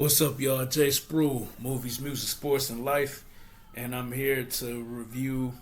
What's up, y'all? Jay Spruill, movies, music, sports, and life, and I'm here to review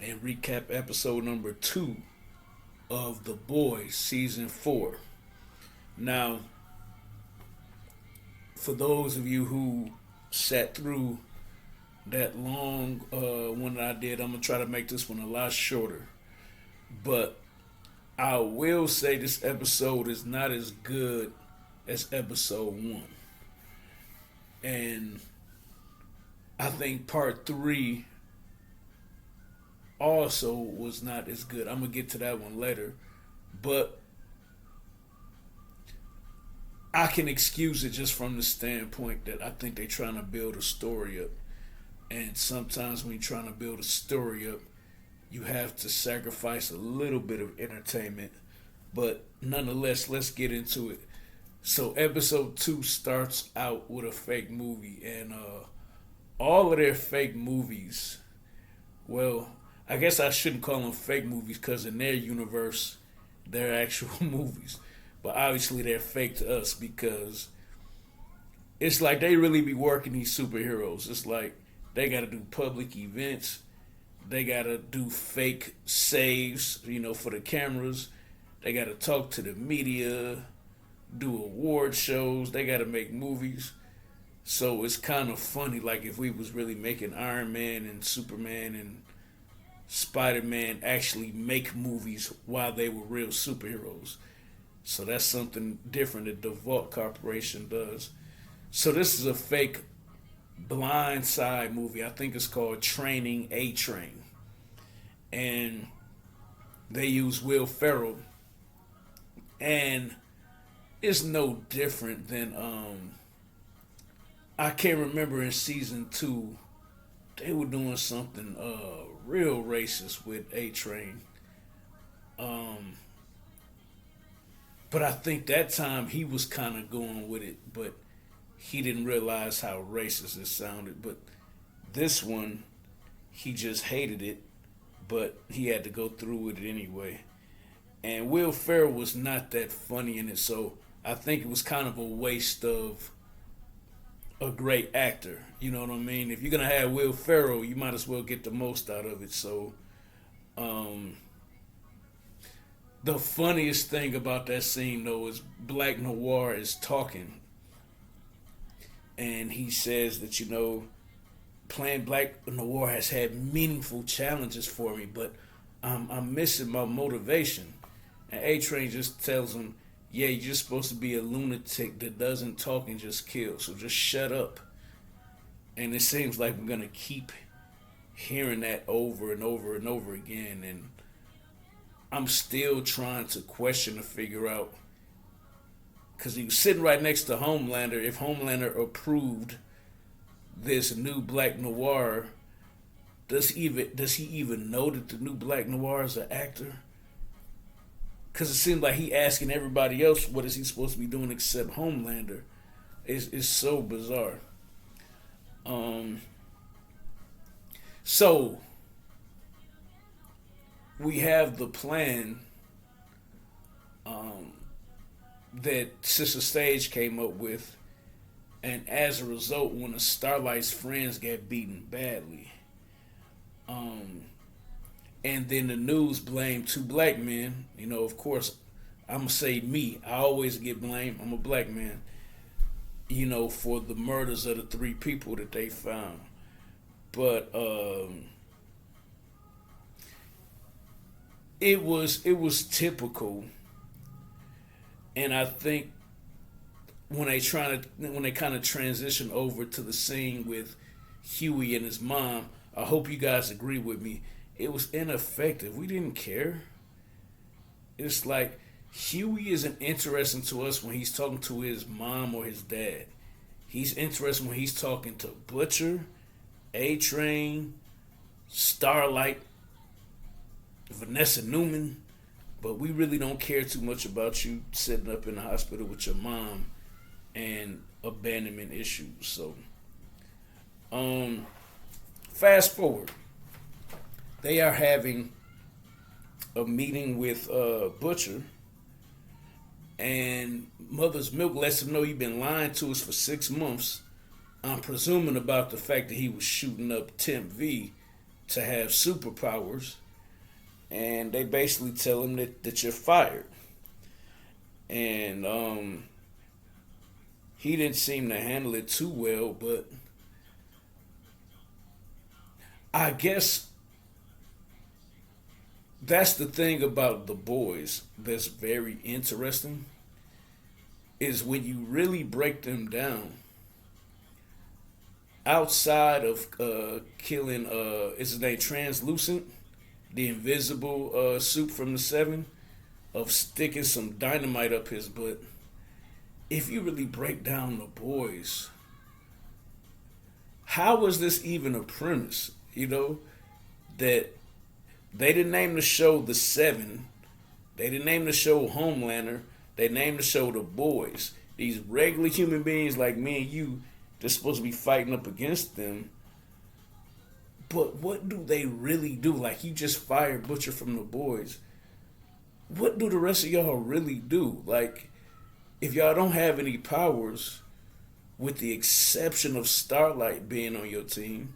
and recap episode number 2 of The Boys season 4. Now, for those of you who sat through that long one that I did, I'm gonna try to make this one a lot shorter. But I will say this episode is not as good as episode 1. And I think part 3 also was not as good. I'm gonna get to that one later, but I can excuse it just from the standpoint that I think they're trying to build a story up, and sometimes when you're trying to build a story up, you have to sacrifice a little bit of entertainment. But nonetheless, let's get into it. So episode 2 starts out with a fake movie, and all of their fake movies, well, I guess I shouldn't call them fake movies because in their universe, they're actual movies. But obviously they're fake to us because it's like they really be working these superheroes. It's like they got to do public events. They got to do fake saves, for the cameras. They got to talk to the media, do award shows. They got to make movies. So it's kind of funny, like if we was really making Iron Man and Superman and Spider-Man actually make movies while they were real superheroes. So that's something different that the Vault Corporation does. So this is a fake Blind Side movie. I think it's called Training A Train. And they use Will Ferrell. And it's no different than I can't remember in season 2 they were doing something real racist with A Train. Um but I think that time he was kind of going with it, but he didn't realize how racist it sounded. But this one, he just hated it, but he had to go through with it anyway. And Will Ferrell was not that funny in it, so I think it was kind of a waste of a great actor. You know what I mean? If you're gonna have Will Ferrell, you might as well get the most out of it. So, um, the funniest thing about that scene though is Black Noir is talking, and he says that playing Black Noir has had meaningful challenges for me, but I'm missing my motivation. And A Train just tells him, yeah, you're just supposed to be a lunatic that doesn't talk and just kill. So just shut up. And it seems like we're gonna keep hearing that over and over and over again. And I'm still trying to question to figure out, because he was sitting right next to Homelander. If Homelander approved this new Black Noir, does he even know that the new Black Noir is an actor? Because it seems like he asking everybody else what is he supposed to be doing except Homelander. It's so bizarre. So we have the plan that Sister Sage came up with, and as a result, one of Starlight's friends got beaten badly. And then the news blamed 2 black men. Of course, I'm going to say me. I always get blamed. I'm a black man, for the murders of the 3 people that they found. But it was typical. And I think when they kind of transition over to the scene with Huey and his mom, I hope you guys agree with me. It was ineffective. We didn't care. It's like Huey isn't interesting to us when he's talking to his mom or his dad. He's interesting when he's talking to Butcher, A Train, Starlight, Vanessa Newman. But we really don't care too much about you sitting up in the hospital with your mom and abandonment issues. So, fast forward. They are having a meeting with Butcher, And Mother's Milk lets him know you've been lying to us for 6 months. I'm presuming about the fact that he was shooting up Temp V to have superpowers. And they basically tell him that you're fired. And he didn't seem to handle it too well, but I guess that's the thing about the boys that's very interesting is when you really break them down outside of killing is his name Translucent, the invisible suit from the seven, of sticking some dynamite up his butt. If you really break down the boys, how was this even a premise? You know, that they didn't name the show The Seven. They didn't name the show Homelander. They named the show The Boys. These regular human beings like me and you, they're supposed to be fighting up against them. But what do they really do? Like, you just fired Butcher from The Boys. What do the rest of y'all really do? Like, if y'all don't have any powers, with the exception of Starlight being on your team,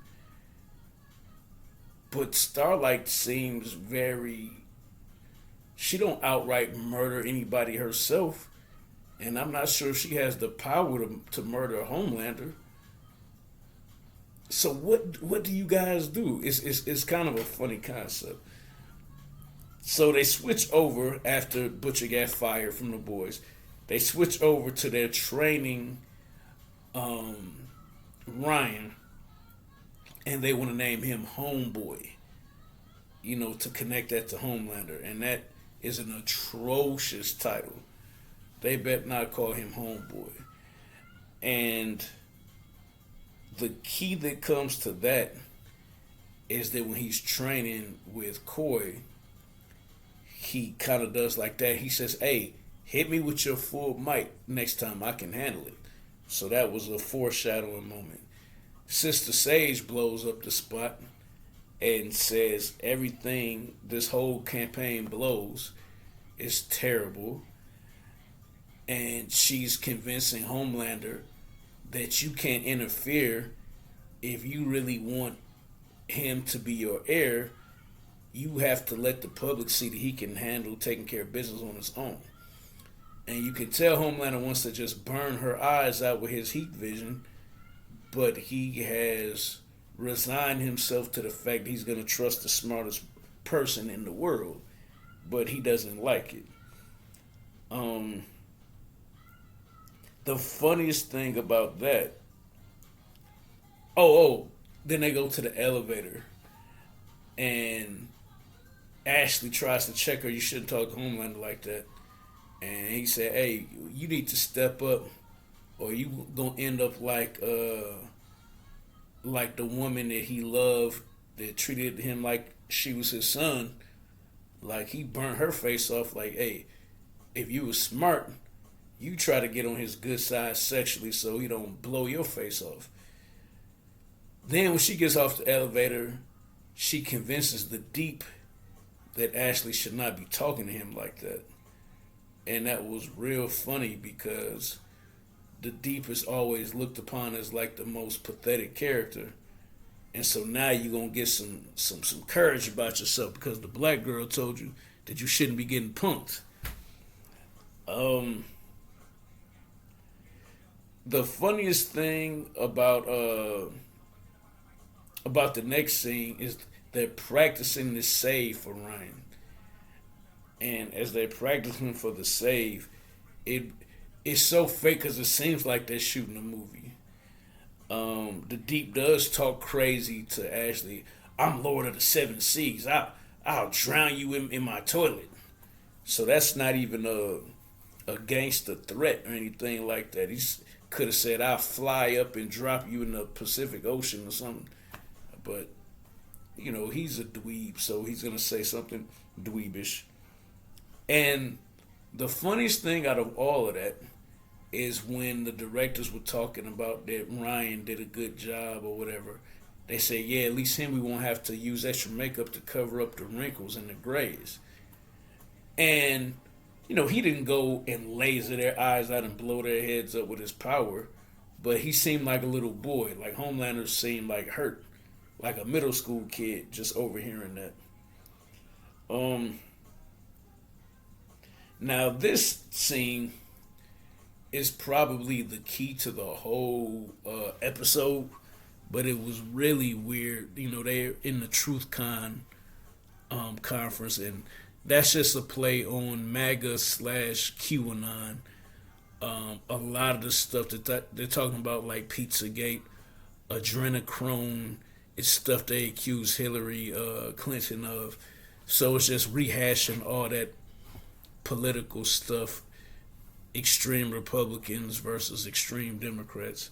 but Starlight seems very, she don't outright murder anybody herself, and I'm not sure if she has the power to murder Homelander. So what do you guys do? It's kind of a funny concept. So they switch over after Butcher got fired from the boys. They switch over to their training Ryan, and they want to name him Homeboy. You know, to connect that to Homelander, and that is an atrocious title. They bet not call him Homeboy. And the key that comes to that is that when he's training with Coy, he kind of does like that. He says, "Hey, hit me with your full might next time. I can handle it." So that was a foreshadowing moment. Sister Sage blows up the spot and says everything this whole campaign blows is terrible. And she's convincing Homelander that you can't interfere if you really want him to be your heir. You have to let the public see that he can handle taking care of business on his own. And you can tell Homelander wants to just burn her eyes out with his heat vision, but he has resigned himself to the fact that he's going to trust the smartest person in the world, but he doesn't like it. The funniest thing about that, then they go to the elevator, and Ashley tries to check her. You shouldn't talk to Homelander like that. And he said, "Hey, you need to step up, or you gonna end up like the woman that he loved that treated him like she was his son. Like, he burnt her face off. Like, hey, if you was smart, you try to get on his good side sexually so he don't blow your face off." Then when she gets off the elevator, she convinces the Deep that Ashley should not be talking to him like that. And that was real funny because the Deep is always looked upon as like the most pathetic character. And so now you're gonna get some courage about yourself because the black girl told you that you shouldn't be getting punked. The funniest thing about the next scene is they're practicing the save for Ryan. And as they're practicing for the save, it's so fake because it seems like they're shooting a movie. The Deep does talk crazy to Ashley. "I'm Lord of the Seven Seas. I'll drown you in my toilet." So that's not even a gangster threat or anything like that. He could have said, "I'll fly up and drop you in the Pacific Ocean" or something. But, you know, he's a dweeb, so he's going to say something dweebish. And the funniest thing out of all of that is when the directors were talking about that Ryan did a good job or whatever. They say, "Yeah, at least him, we won't have to use extra makeup to cover up the wrinkles and the grays." And he didn't go and laser their eyes out and blow their heads up with his power, but he seemed like a little boy. Like Homelander seemed like hurt, like a middle school kid just overhearing that. Um, Now this scene is probably the key to the whole episode, but it was really weird. They're in the Truth Con conference, and that's just a play on MAGA slash QAnon. A lot of the stuff that they're talking about, like Pizzagate, adrenochrome, it's stuff they accuse Hillary Clinton of. So it's just rehashing all that political stuff, extreme Republicans versus extreme Democrats.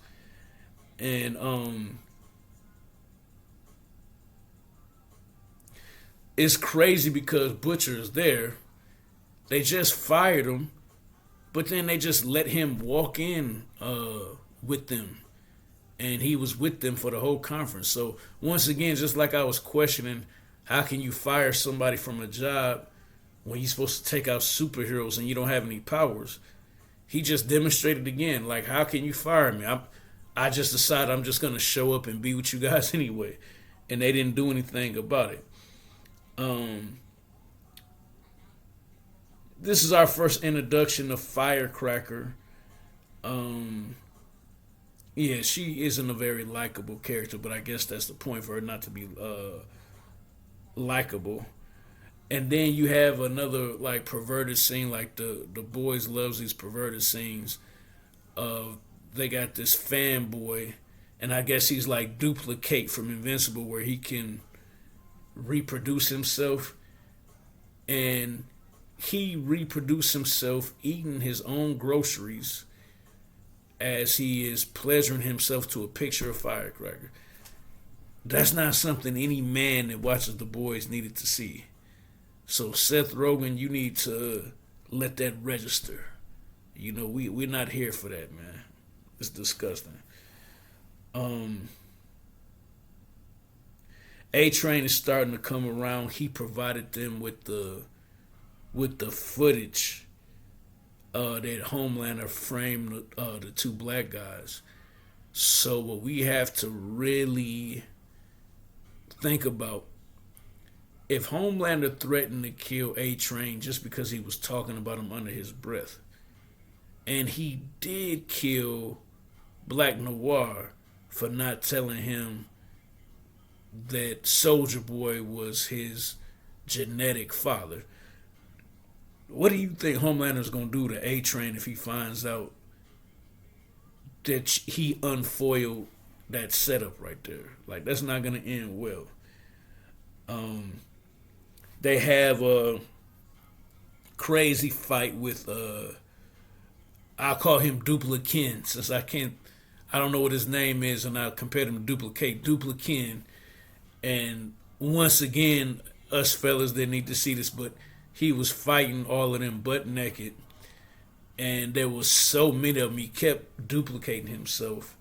And it's crazy because Butcher is there. They just fired him, but then they just let him walk in with them. And he was with them for the whole conference. So once again, just like I was questioning, how can you fire somebody from a job when you're supposed to take out superheroes and you don't have any powers? He just demonstrated again, like, how can you fire me? I just decided I'm just going to show up and be with you guys anyway. And they didn't do anything about it. This is our first introduction of Firecracker. Yeah, she isn't a very likable character, but I guess that's the point for her not to be likable. And then you have another like perverted scene, like the boys loves these perverted scenes. They got this fanboy, and I guess he's like Duplicate from Invincible, where he can reproduce himself, and he reproduced himself eating his own groceries as he is pleasuring himself to a picture of Firecracker. That's not something any man that watches The Boys needed to see. So Seth Rogen, you need to let that register. We're not here for that, man. It's disgusting. A Train is starting to come around. He provided them with the footage that Homelander framed the two black guys. So what we have to really think about, if Homelander threatened to kill A Train just because he was talking about him under his breath, and he did kill Black Noir for not telling him that Soldier Boy was his genetic father, what do you think Homelander's gonna do to A Train if he finds out that he unfoiled that setup right there? Like, that's not gonna end well. They have a crazy fight with I'll call him Duplicate, since I don't know what his name is, and I'll compare him to Duplicate. And once again, us fellas didn't need to see this, but he was fighting all of them butt naked, and there was so many of them. He kept duplicating himself,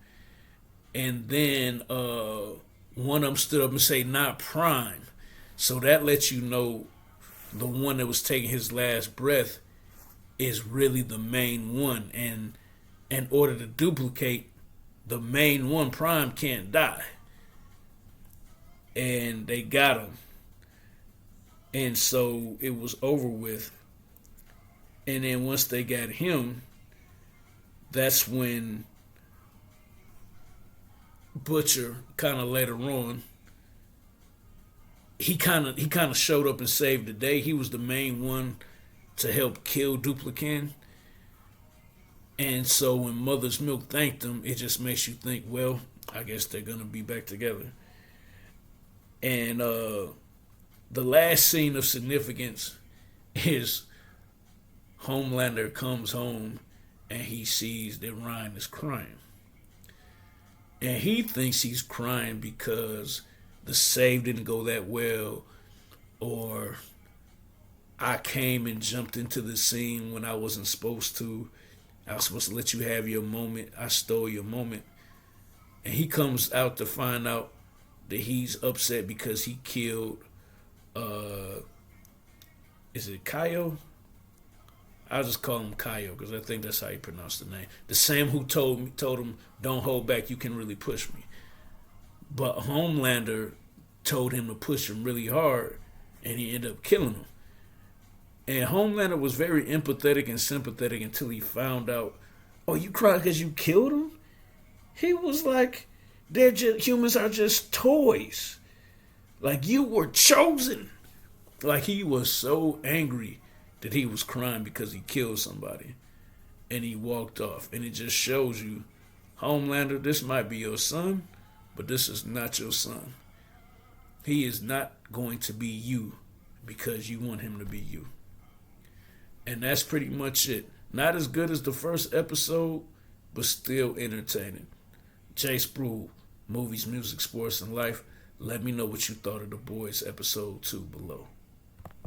and then one of them stood up and say, "Not Prime." So that lets you know the one that was taking his last breath is really the main one, and in order to duplicate the main one, Prime can't die. And they got him. And so it was over with. And then once they got him, that's when Butcher kind of later on, he kind of showed up and saved the day. He was the main one to help kill Duplicate. And so when Mother's Milk thanked him, it just makes you think, well, I guess they're gonna be back together. And the last scene of significance is Homelander comes home and he sees that Ryan is crying. And he thinks he's crying because the save didn't go that well, or I came and jumped into the scene when I wasn't supposed to. I was supposed to let you have your moment. I stole your moment. And he comes out to find out that he's upset because he killed, is it Kaio? I'll just call him Kaio because I think that's how you pronounce the name. The same who told him, "Don't hold back. You can really push me." But Homelander told him to push him really hard, and he ended up killing him. And Homelander was very empathetic and sympathetic until he found out, "Oh, you cried because you killed him?" He was like, "They're just humans are just toys. Like you were chosen." Like he was so angry that he was crying because he killed somebody, and he walked off. And it just shows you, Homelander, this might be your son, but this is not your son. He is not going to be you because you want him to be you. And that's pretty much it. Not as good as the first episode, but still entertaining. Jay Sproul, Movies, Music, Sports, and Life. Let me know what you thought of The Boys episode 2 below.